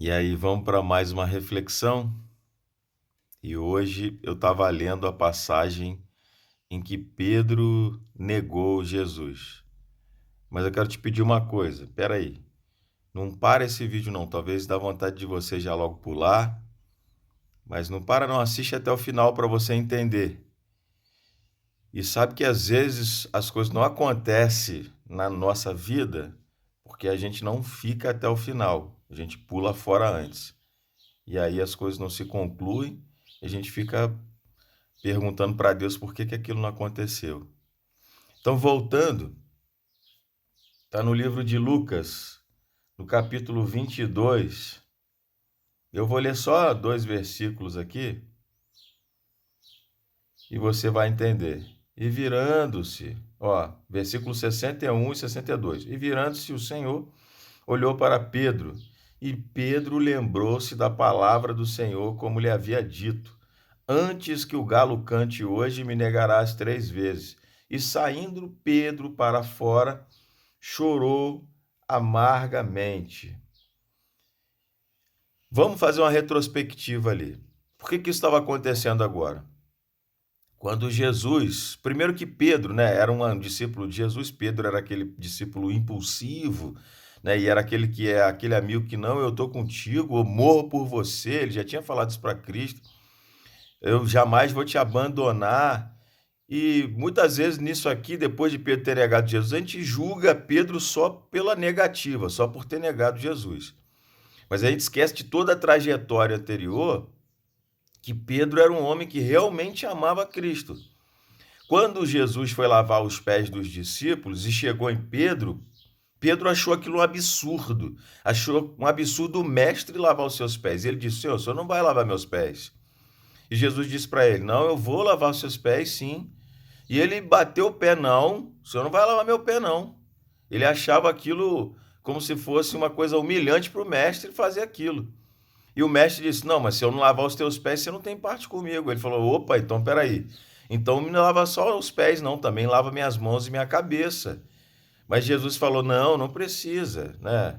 E aí, vamos para mais uma reflexão. E hoje eu estava lendo a passagem em que Pedro negou Jesus. Mas eu quero te pedir uma coisa, espera aí. Não para esse vídeo não, talvez dá vontade de você já logo pular, mas não para não, assiste até o final para você entender. E sabe que às vezes as coisas não acontecem na nossa vida porque a gente não fica até o final, a gente pula fora antes. E aí as coisas não se concluem, e a gente fica perguntando para Deus por que aquilo não aconteceu. Então, voltando, está no livro de Lucas, no capítulo 22. Eu vou ler só 2 versículos aqui e você vai entender. E virando-se, versículos 61 e 62. E virando-se o Senhor, olhou para Pedro, e Pedro lembrou-se da palavra do Senhor, como lhe havia dito: antes que o galo cante hoje, me negarás 3 vezes. E saindo Pedro para fora, chorou amargamente. Vamos fazer uma retrospectiva ali. Por que isso estava acontecendo agora? Quando Jesus, primeiro que Pedro, né, era um discípulo de Jesus, Pedro era aquele discípulo impulsivo, né, e era aquele que é aquele amigo que não, eu estou contigo, eu morro por você, ele já tinha falado isso para Cristo, eu jamais vou te abandonar. E muitas vezes nisso aqui, depois de Pedro ter negado Jesus, a gente julga Pedro só pela negativa, só por ter negado Jesus. Mas a gente esquece de toda a trajetória anterior, que Pedro era um homem que realmente amava Cristo. Quando Jesus foi lavar os pés dos discípulos e chegou em Pedro, Pedro achou aquilo um absurdo. Achou um absurdo o mestre lavar os seus pés. E ele disse: Senhor, o senhor não vai lavar meus pés. E Jesus disse para ele: não, eu vou lavar os seus pés, sim. E ele bateu o pé: não, o senhor não vai lavar meu pé, não. Ele achava aquilo como se fosse uma coisa humilhante para o mestre fazer aquilo. E o mestre disse: não, mas se eu não lavar os teus pés, você não tem parte comigo. Ele falou: opa, então peraí. Então não me lava só os pés, não, também lava minhas mãos e minha cabeça. Mas Jesus falou: não, não precisa, né?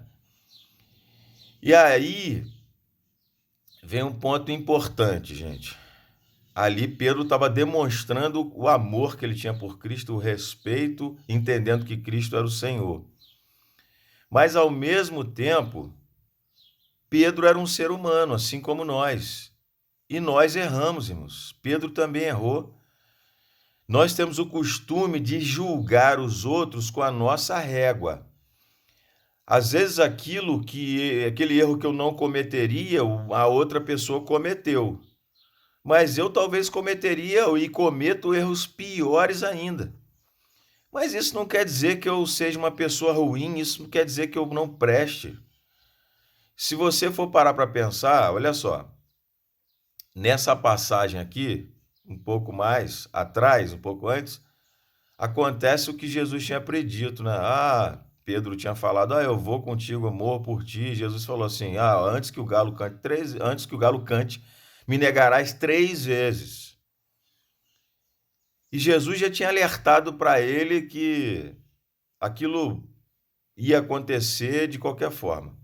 E aí vem um ponto importante, gente. Ali Pedro estava demonstrando o amor que ele tinha por Cristo, o respeito, entendendo que Cristo era o Senhor. Mas ao mesmo tempo, Pedro era um ser humano, assim como nós. E nós erramos, irmãos. Pedro também errou. Nós temos o costume de julgar os outros com a nossa régua. Às vezes aquele erro que eu não cometeria, a outra pessoa cometeu. Mas eu talvez cometeria e cometo erros piores ainda. Mas isso não quer dizer que eu seja uma pessoa ruim, isso não quer dizer que eu não preste. Se você for parar para pensar, olha só, nessa passagem aqui, um pouco mais atrás, um pouco antes, acontece o que Jesus tinha predito, né? Pedro tinha falado: eu vou contigo, eu morro por ti. Jesus falou assim: antes que o galo cante, me negarás 3 vezes. E Jesus já tinha alertado para ele que aquilo ia acontecer de qualquer forma.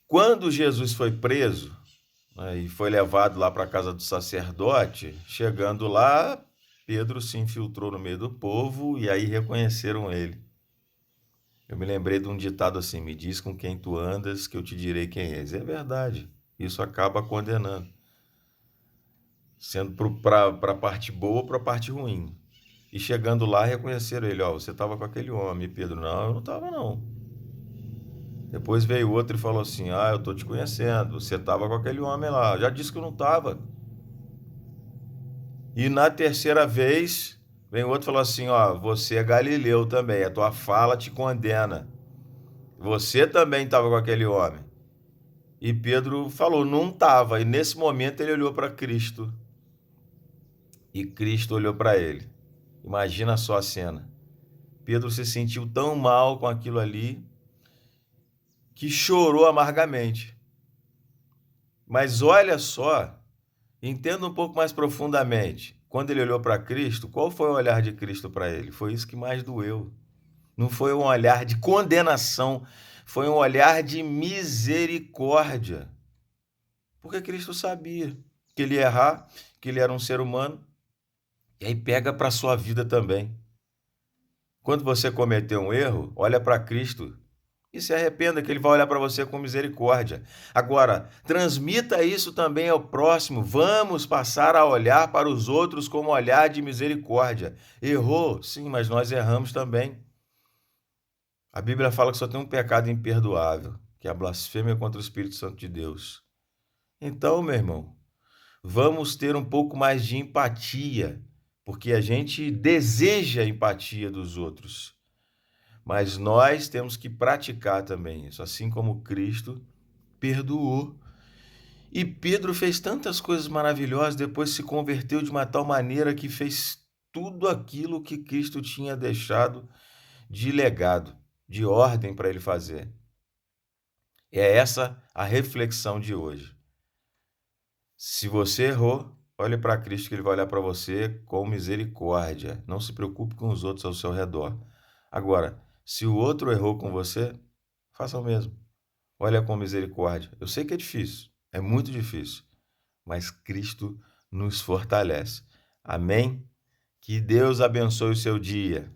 Quando Jesus foi preso, né, e foi levado lá para a casa do sacerdote, chegando lá, Pedro se infiltrou no meio do povo e aí reconheceram ele. Eu me lembrei de um ditado assim: me diz com quem tu andas que eu te direi quem és. É verdade, isso acaba condenando, sendo para a parte boa ou para a parte ruim. E chegando lá, reconheceram ele: você estava com aquele homem. E Pedro: não, eu não estava não. Depois veio outro e falou assim: eu estou te conhecendo, você estava com aquele homem lá. Eu já disse que eu não estava. E na terceira vez, vem outro e falou assim: você é galileu também, a tua fala te condena. Você também estava com aquele homem. E Pedro falou: não estava. E nesse momento ele olhou para Cristo. E Cristo olhou para ele. Imagina só a cena. Pedro se sentiu tão mal com aquilo ali que chorou amargamente. Mas olha só, entenda um pouco mais profundamente. Quando ele olhou para Cristo, qual foi o olhar de Cristo para ele? Foi isso que mais doeu. Não foi um olhar de condenação, foi um olhar de misericórdia. Porque Cristo sabia que ele ia errar, que ele era um ser humano, e aí pega para a sua vida também. Quando você cometer um erro, olha para Cristo e se arrependa, que ele vai olhar para você com misericórdia. Agora, transmita isso também ao próximo. Vamos passar a olhar para os outros com um olhar de misericórdia. Errou? Sim, mas nós erramos também. A Bíblia fala que só tem um pecado imperdoável, que é a blasfêmia contra o Espírito Santo de Deus. Então, meu irmão, vamos ter um pouco mais de empatia, porque a gente deseja a empatia dos outros. Mas nós temos que praticar também isso, assim como Cristo perdoou. E Pedro fez tantas coisas maravilhosas, depois se converteu de uma tal maneira que fez tudo aquilo que Cristo tinha deixado de legado, de ordem para ele fazer. É essa a reflexão de hoje. Se você errou, olhe para Cristo, que ele vai olhar para você com misericórdia. Não se preocupe com os outros ao seu redor. Agora, se o outro errou com você, faça o mesmo. Olha com misericórdia. Eu sei que é difícil, é muito difícil, mas Cristo nos fortalece. Amém? Que Deus abençoe o seu dia.